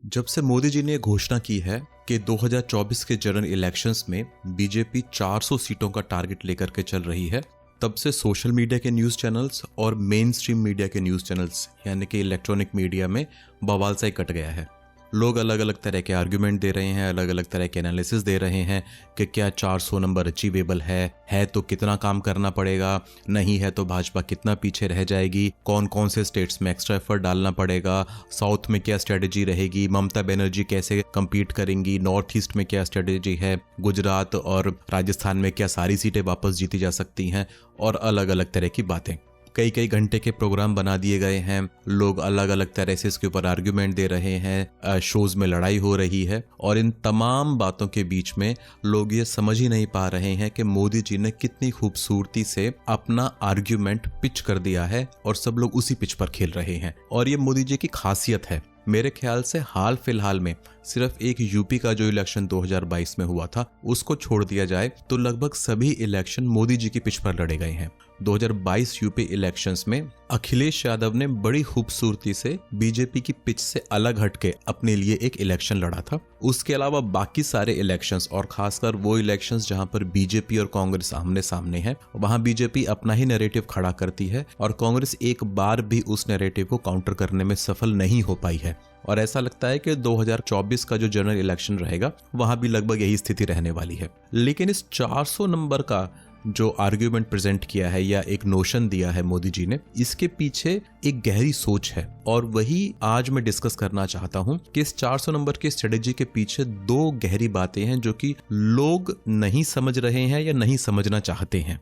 जब से मोदी जी ने घोषणा की है कि 2024 के जनरल इलेक्शंस में बीजेपी 400 सीटों का टारगेट लेकर के चल रही है, तब से सोशल मीडिया के न्यूज़ चैनल्स और मेन स्ट्रीम मीडिया के न्यूज़ चैनल्स यानी कि इलेक्ट्रॉनिक मीडिया में बवाल सा ही कट गया है। लोग अलग अलग तरह के आर्गुमेंट दे रहे हैं, अलग अलग तरह के एनालिसिस दे रहे हैं कि क्या 400 नंबर अचीवेबल है तो कितना काम करना पड़ेगा, नहीं है तो भाजपा कितना पीछे रह जाएगी, कौन कौन से स्टेट्स में एक्स्ट्रा एफर्ट डालना पड़ेगा, साउथ में क्या स्ट्रेटेजी रहेगी, ममता बनर्जी कैसे compete करेंगी, नॉर्थ ईस्ट में क्या स्ट्रेटेजी है, गुजरात और राजस्थान में क्या सारी सीटें वापस जीती जा सकती हैं, और अलग अलग तरह की बातें। कई कई घंटे के प्रोग्राम बना दिए गए हैं, लोग अलग अलग तरह से इसके ऊपर आर्ग्यूमेंट दे रहे हैं, शोज में लड़ाई हो रही है, और इन तमाम बातों के बीच में लोग ये समझ ही नहीं पा रहे हैं कि मोदी जी ने कितनी खूबसूरती से अपना आर्ग्यूमेंट पिच कर दिया है और सब लोग उसी पिच पर खेल रहे हैं। और ये मोदी जी की खासियत है। मेरे ख्याल से हाल फिलहाल में सिर्फ एक यूपी का जो इलेक्शन 2022 में हुआ था उसको छोड़ दिया जाए तो लगभग सभी इलेक्शन मोदी जी की पिच पर लड़े गए हैं। 2022 यूपी इलेक्शंस में अखिलेश यादव ने बड़ी खूबसूरती से बीजेपी की पिच से अलग हटके अपने लिए एक इलेक्शन लड़ा था। उसके अलावा बाकी सारे इलेक्शंस और खासकर वो इलेक्शंस जहां पर बीजेपी और कांग्रेस आमने सामने है, वहां बीजेपी अपना ही नैरेटिव खड़ा करती है और कांग्रेस एक बार भी उस नैरेटिव को काउंटर करने में सफल नहीं हो पाई है। और ऐसा लगता है कि 2024 का जो जनरल इलेक्शन रहेगा वहां भी लगभग यही स्थिति रहने वाली है। लेकिन इस 400 नंबर का जो आर्ग्यूमेंट प्रेजेंट किया है या एक नोशन दिया है मोदी जी ने, इसके पीछे एक गहरी सोच है और वही आज मैं डिस्कस करना चाहता हूं कि इस 400 नंबर की स्ट्रेटेजी के पीछे दो गहरी बातें हैं जो कि लोग नहीं समझ रहे हैं या नहीं समझना चाहते हैं।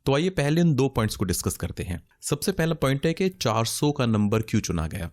तो आइए पहले इन दो पॉइंट्स को डिस्कस करते हैं। सबसे पहला पॉइंट है कि 400 का नंबर क्यों चुना गया।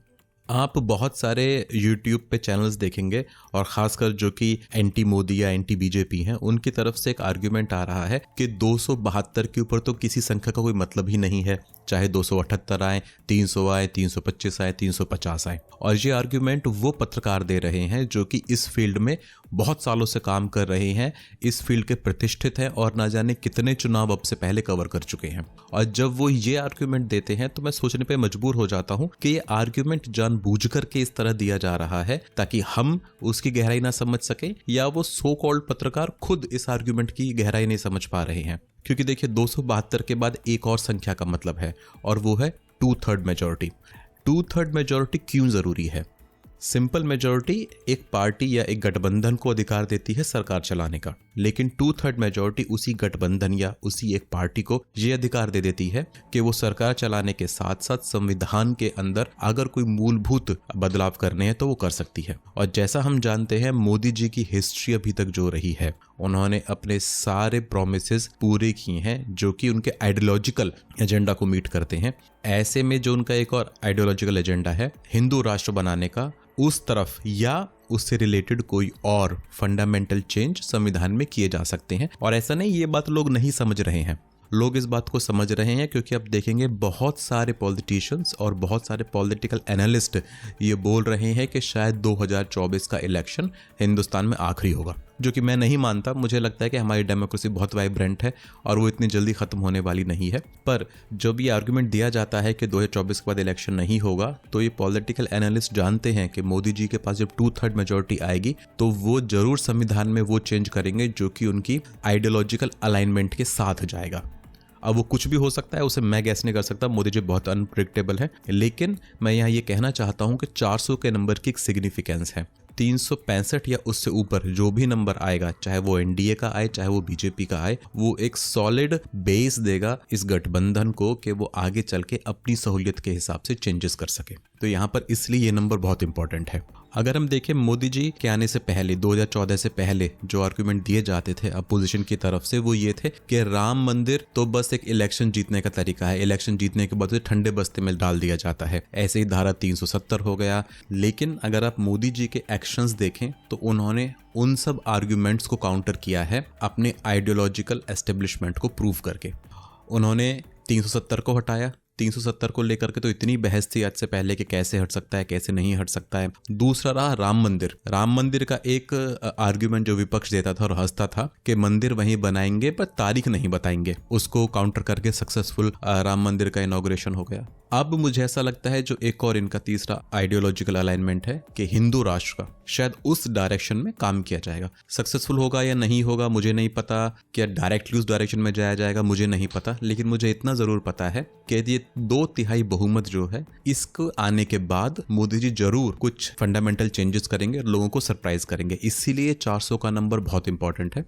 आप बहुत सारे YouTube पे चैनल्स देखेंगे और खासकर जो कि एंटी मोदी या एंटी बीजेपी हैं, उनकी तरफ से एक आर्ग्यूमेंट आ रहा है कि 272 के ऊपर तो किसी संख्या का कोई मतलब ही नहीं है, चाहे 278 आए, 300 आए, 325 आए, 350 आए। और ये आर्ग्यूमेंट वो पत्रकार दे रहे हैं जो कि इस फील्ड में बहुत सालों से काम कर रहे हैं, इस फील्ड के प्रतिष्ठित हैं और ना जाने कितने चुनाव अब से पहले कवर कर चुके हैं। और जब वो ये आर्ग्यूमेंट देते हैं तो मैं सोचने पे मजबूर हो जाता हूं कि ये आर्ग्यूमेंट जानबूझकर के इस तरह दिया जा रहा है ताकि हम उसकी गहराई ना समझ सकें, या वो सो कॉल्ड पत्रकार खुद इस आर्ग्यूमेंट की गहराई नहीं समझ पा रहे हैं। क्योंकि देखिए 272 के बाद एक और संख्या का मतलब है और वो है 2/3 मेजॉरिटी। 2/3 मेजॉरिटी क्यों जरूरी है? सिंपल मेजॉरिटी एक पार्टी या एक गठबंधन को अधिकार देती है सरकार चलाने का, लेकिन 2/3 मेजॉरिटी उसी गठबंधन या उसी एक पार्टी को यह अधिकार दे देती है कि वो सरकार चलाने के साथ साथ संविधान के अंदर अगर कोई मूलभूत बदलाव करने हैं तो वो कर सकती है। और जैसा हम जानते हैं मोदी जी की हिस्ट्री अभी तक जो रही है, उन्होंने अपने सारे प्रोमिसेस पूरे किए हैं जो कि उनके आइडियोलॉजिकल एजेंडा को मीट करते हैं। ऐसे में जो उनका एक और आइडियोलॉजिकल एजेंडा है हिंदू राष्ट्र बनाने का, उस तरफ या उससे रिलेटेड कोई और फंडामेंटल चेंज संविधान में किए जा सकते हैं। और ऐसा नहीं ये बात लोग नहीं समझ रहे हैं, लोग इस बात को समझ रहे हैं क्योंकि अब देखेंगे बहुत सारे पॉलिटिशियंस और बहुत सारे पॉलिटिकल एनालिस्ट ये बोल रहे हैं कि शायद 2024 का इलेक्शन हिंदुस्तान में आखिरी होगा, जो कि मैं नहीं मानता। मुझे लगता है कि हमारी डेमोक्रेसी बहुत वाइब्रेंट है और वो इतनी जल्दी खत्म होने वाली नहीं है। पर जब ये आर्गुमेंट दिया जाता है कि 2024 के बाद इलेक्शन नहीं होगा, तो ये पॉलिटिकल एनालिस्ट जानते हैं कि मोदी जी के पास जब 2/3 मेजॉरिटी आएगी तो वो जरूर संविधान में वो चेंज करेंगे जो कि उनकी आइडियोलॉजिकल अलाइनमेंट के साथ जाएगा। अब वो कुछ भी हो सकता है, उसे मैं गैस नहीं कर सकता, मोदी जी बहुत अनप्रेडिक्टेबल है। लेकिन मैं यहाँ ये कहना चाहता हूँ कि 400 के नंबर की एक सिग्निफिकेंस है। 365 या उससे ऊपर जो भी नंबर आएगा, चाहे वो एनडीए का आए चाहे वो बीजेपी का आए, वो एक सॉलिड बेस देगा इस गठबंधन को कि वो आगे चल के अपनी सहूलियत के हिसाब से चेंजेस कर सके। तो यहाँ पर इसलिए ये नंबर बहुत इंपॉर्टेंट है। अगर हम देखें मोदी जी के आने से पहले 2014 से पहले जो आर्गुमेंट दिए जाते थे अपोजिशन की तरफ से, वो ये थे कि राम मंदिर तो बस एक इलेक्शन जीतने का तरीका है, इलेक्शन जीतने के बाद उसे ठंडे बस्ते में डाल दिया जाता है। ऐसे ही धारा 370 हो गया। लेकिन अगर आप मोदी जी के एक्शंस देखें तो उन्होंने उन सब आर्गुमेंट्स को काउंटर किया है अपने आइडियोलॉजिकल एस्टेब्लिशमेंट को प्रूव करके। उन्होंने 370 को हटाया, 370 को लेकर के तो इतनी बहस थी आज से पहले कि कैसे हट सकता है, कैसे नहीं हट सकता है। दूसरा रहा राम मंदिर। राम मंदिर का एक आर्ग्यूमेंट जो विपक्ष देता था और हंसता था कि मंदिर वहीं बनाएंगे पर तारीख नहीं बताएंगे, उसको काउंटर करके सक्सेसफुल राम मंदिर का इनॉग्रेशन हो गया। अब मुझे ऐसा लगता है जो एक और इनका तीसरा आइडियोलॉजिकल अलाइनमेंट है कि हिंदू राष्ट्र का शायद उस डायरेक्शन में काम किया जाएगा। सक्सेसफुल होगा या नहीं होगा मुझे नहीं पता, क्या डायरेक्टली उस डायरेक्शन में जाया जाएगा मुझे नहीं पता, लेकिन मुझे इतना जरूर पता है कि ये 2/3 बहुमत जो है इसको आने के बाद मोदी जी जरूर कुछ फंडामेंटल चेंजेस करेंगे और लोगों को सरप्राइज करेंगे। इसीलिए 400 का नंबर बहुत इंपॉर्टेंट है।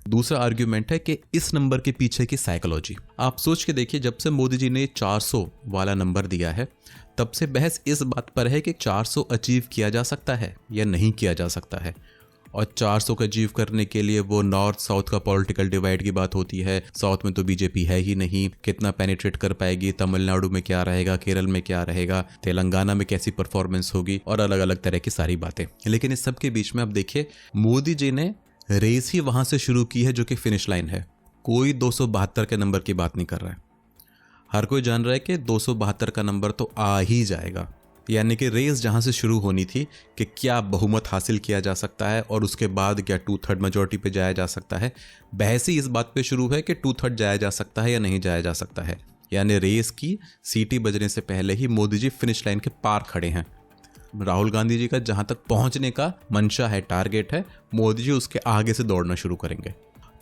दूसरा आर्ग्यूमेंट है कि इस नंबर के पीछे की साइकोलॉजी। आप सोच के देखिए, जब से मोदी जी ने 400 वाला नंबर दिया है तब से बहस इस बात पर है कि 400 अचीव किया जा सकता है या नहीं किया जा सकता है। और 400 को अचीव करने के लिए वो नॉर्थ साउथ का पॉलिटिकल डिवाइड की बात होती है। साउथ में तो बीजेपी है ही नहीं, कितना पेनिट्रेट कर पाएगी, तमिलनाडु में क्या रहेगा, केरल में क्या रहेगा, तेलंगाना में कैसी परफॉर्मेंस होगी, और अलग अलग तरह की सारी बातें। लेकिन इस सब के बीच में अब देखिए, मोदी जी ने रेस ही वहां से शुरू की है जो कि फिनिश लाइन है। कोई 272 के नंबर की बात नहीं कर रहा है। हर कोई जान रहा है कि 272 का नंबर तो आ ही जाएगा। यानी कि रेस जहां से शुरू होनी थी कि क्या बहुमत हासिल किया जा सकता है और उसके बाद क्या 2/3 मेजोरिटी पे जाया जा सकता है, बहस ही इस बात पे शुरू है कि 2/3 जाया जा सकता है या नहीं जाया जा सकता है। यानी रेस की सीटी बजने से पहले ही मोदी जी फिनिश लाइन के पार खड़े हैं। राहुल गांधी जी का जहां तक पहुंचने का मंशा है, टारगेट है, मोदी जी उसके आगे से दौड़ना शुरू करेंगे।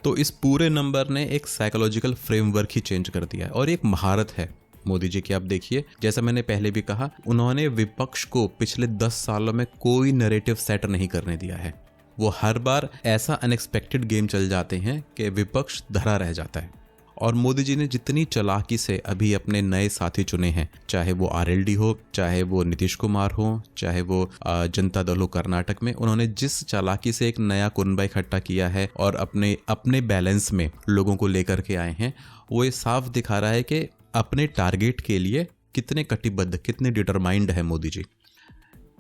तो इस पूरे नंबर ने एक साइकोलॉजिकल फ्रेमवर्क ही चेंज कर दिया है और एक महारत है मोदी जी की। आप देखिए, जैसा मैंने पहले भी कहा, उन्होंने विपक्ष को पिछले 10 सालों में कोई नैरेटिव सेट नहीं करने दिया है। वो हर बार ऐसा अनएक्सपेक्टेड गेम चल जाते हैं कि विपक्ष धरा रह जाता है। और मोदी जी ने जितनी चालाकी से अभी अपने नए साथी चुने हैं, चाहे वो आरएलडी हो, चाहे वो नीतीश कुमार हो, चाहे वो जनता दल हो कर्नाटक में, उन्होंने जिस चालाकी से एक नया कुनबा इकट्ठा किया है और अपने अपने बैलेंस में लोगों को लेकर के आए हैं, वो ये साफ दिखा रहा है कि अपने टारगेट के लिए कितने कटिबद्ध, कितने डिटरमाइंड है मोदी जी।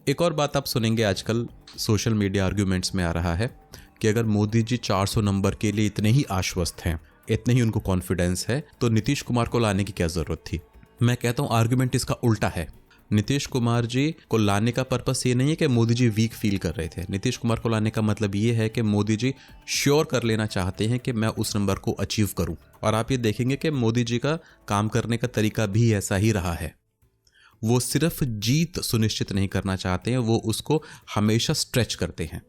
एक और बात आप सुनेंगे आजकल सोशल मीडिया आर्ग्यूमेंट्स में आ रहा है कि अगर मोदी जी 400 नंबर के लिए इतने ही आश्वस्त हैं, इतने ही उनको कॉन्फिडेंस है, तो नीतीश कुमार को लाने की क्या जरूरत थी। मैं कहता हूं आर्गुमेंट इसका उल्टा है। नीतीश कुमार जी को लाने का पर्पस ये नहीं है कि मोदी जी वीक फील कर रहे थे। नीतीश कुमार को लाने का मतलब ये है कि मोदी जी श्योर कर लेना चाहते हैं कि मैं उस नंबर को अचीव करूं। और आप ये देखेंगे कि मोदी जी का काम करने का तरीका भी ऐसा ही रहा है। वो सिर्फ जीत सुनिश्चित नहीं करना चाहते हैं, वो उसको हमेशा स्ट्रेच करते हैं।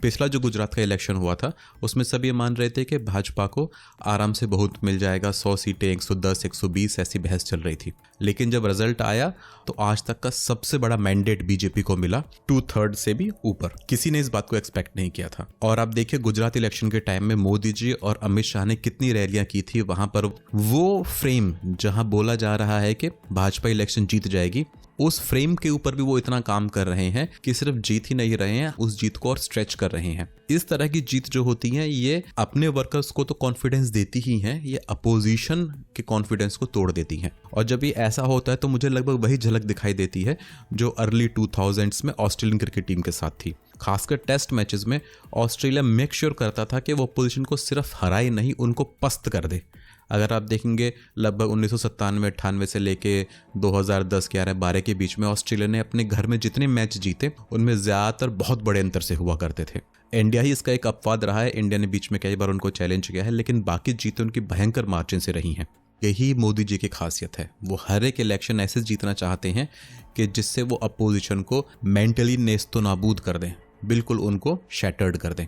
पिछला जो गुजरात का इलेक्शन हुआ था उसमें सब ये मान रहे थे कि भाजपा को आराम से बहुत मिल जाएगा, 100 सीटें, 110, 120, ऐसी बहस चल रही थी। लेकिन जब रिजल्ट आया तो आज तक का सबसे बड़ा मैंडेट बीजेपी को मिला, 2/3 से भी ऊपर। किसी ने इस बात को एक्सपेक्ट नहीं किया था। और आप देखिए, गुजरात इलेक्शन के टाइम में मोदी जी और अमित शाह ने कितनी रैलियां की थी। वहां पर वो फ्रेम जहां बोला जा रहा है कि भाजपा इलेक्शन जीत जाएगी, उस फ्रेम के ऊपर भी वो इतना काम कर रहे हैं कि सिर्फ जीत ही नहीं रहे हैं, उस जीत को और स्ट्रेच कर रहे हैं। इस तरह की जीत जो होती है ये अपने वर्कर्स को तो कॉन्फिडेंस देती ही हैं, ये अपोजिशन के कॉन्फिडेंस को तोड़ देती हैं। और जब ये ऐसा होता है तो मुझे लगभग वही झलक दिखाई देती है जो अर्ली 2000s में ऑस्ट्रेलियन क्रिकेट टीम के साथ थी। खासकर टेस्ट मैचेस में ऑस्ट्रेलिया मेक श्योर करता था कि वो अपोजिशन को सिर्फ हराए नहीं, उनको पस्त कर दे। अगर आप देखेंगे लगभग 1997-98 से लेके 2010-11-12 के बीच में ऑस्ट्रेलिया ने अपने घर में जितने मैच जीते उनमें ज़्यादातर बहुत बड़े अंतर से हुआ करते थे। इंडिया ही इसका एक अपवाद रहा है, इंडिया ने बीच में कई बार उनको चैलेंज किया है, लेकिन बाकी जीतें उनकी भयंकर मार्जिन से रही हैं। यही मोदी जी की खासियत है, वो हर एक इलेक्शन ऐसे जीतना चाहते हैं कि जिससे वो अपोजिशन को मेंटली नेस्तो नाबूद कर दें, बिल्कुल उनको शैटर्ड कर दें।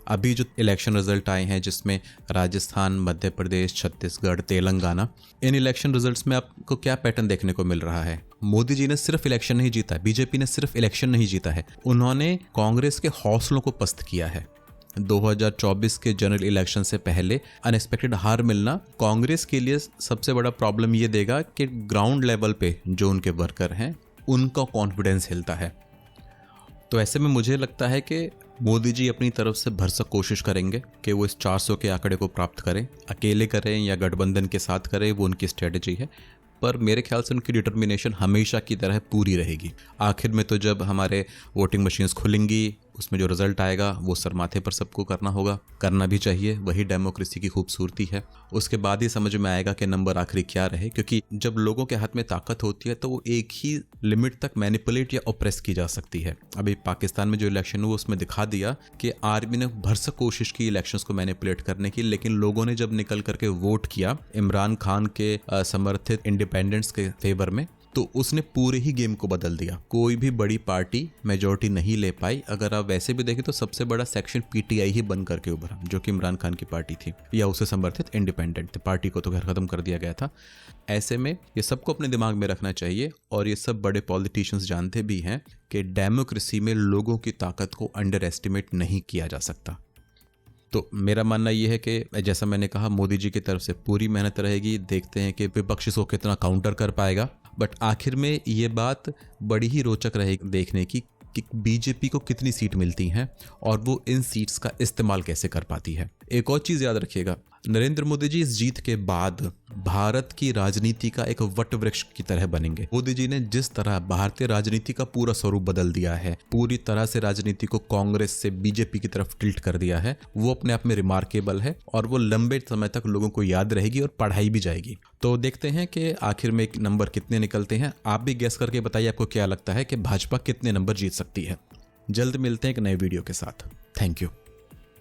अभी जो इलेक्शन रिजल्ट आए हैं जिसमें राजस्थान, मध्य प्रदेश, छत्तीसगढ़, तेलंगाना, इन इलेक्शन रिजल्ट्स में आपको क्या पैटर्न देखने को मिल रहा है। मोदी जी ने सिर्फ इलेक्शन नहीं जीता, बीजेपी ने सिर्फ इलेक्शन नहीं जीता है, उन्होंने कांग्रेस के हौसलों को पस्त किया है। 2024 के जनरल इलेक्शन से पहले अनएक्सपेक्टेड हार मिलना कांग्रेस के लिए सबसे बड़ा प्रॉब्लम ये देगा कि ग्राउंड लेवल पे जो उनके वर्कर हैं उनका कॉन्फिडेंस हिलता है। तो ऐसे में मुझे लगता है कि मोदी जी अपनी तरफ से भरसक कोशिश करेंगे कि वो इस 400 के आंकड़े को प्राप्त करें, अकेले करें या गठबंधन के साथ करें, वो उनकी स्ट्रेटजी है। पर मेरे ख्याल से उनकी डिटर्मिनेशन हमेशा की तरह पूरी रहेगी। आखिर में तो जब हमारे वोटिंग मशीन्स खुलेंगी, उसमें जो रिजल्ट आएगा वो सर माथे पर सबको करना होगा, करना भी चाहिए, वही डेमोक्रेसी की खूबसूरती है। उसके बाद ही समझ में आएगा कि नंबर आखिरी क्या रहे, क्योंकि जब लोगों के हाथ में ताकत होती है तो वो एक ही लिमिट तक मैनिपुलेट या ऑप्रेस की जा सकती है। अभी पाकिस्तान में जो इलेक्शन हुआ उसमें दिखा दिया कि आर्मी ने भरसक कोशिश की इलेक्शंस को मैनिपुलेट करने की, लेकिन लोगों ने जब निकल करके वोट किया इमरान खान के समर्थित इंडिपेंडेंट्स के फेवर में, तो उसने पूरे ही गेम को बदल दिया। कोई भी बड़ी पार्टी मेजोरिटी नहीं ले पाई। अगर आप वैसे भी देखें तो सबसे बड़ा सेक्शन पीटीआई ही बन करके उभरा, जो कि इमरान खान की पार्टी थी या उसे समर्थित इंडिपेंडेंट थे। पार्टी को तो खत्म कर दिया गया था। ऐसे में ये सबको अपने दिमाग में रखना चाहिए, और ये सब बड़े पॉलिटिशियंस जानते भी हैं कि डेमोक्रेसी में लोगों की ताकत को अंडर एस्टिमेट नहीं किया जा सकता। तो मेरा मानना यह है कि जैसा मैंने कहा, मोदी जी की तरफ से पूरी मेहनत रहेगी। देखते हैं कि विपक्ष इसको कितना काउंटर कर पाएगा। बट आखिर में ये बात बड़ी ही रोचक रहेगी देखने की कि बीजेपी को कितनी सीट मिलती हैं और वो इन सीट्स का इस्तेमाल कैसे कर पाती है। एक और चीज़ याद रखिएगा, नरेंद्र मोदी जी इस जीत के बाद भारत की राजनीति का एक वट वृक्ष की तरह बनेंगे। मोदी जी ने जिस तरह भारतीय राजनीति का पूरा स्वरूप बदल दिया है, पूरी तरह से राजनीति को कांग्रेस से बीजेपी की तरफ टिल्ट कर दिया है, वो अपने आप में रिमार्केबल है और वो लंबे समय तक लोगों को याद रहेगी और पढ़ाई भी जाएगी। तो देखते हैं कि आखिर में एक नंबर कितने निकलते हैं। आप भी गेस करके बताइए आपको क्या लगता है कि भाजपा कितने नंबर जीत सकती है। जल्द मिलते हैं एक नए वीडियो के साथ। Thank you.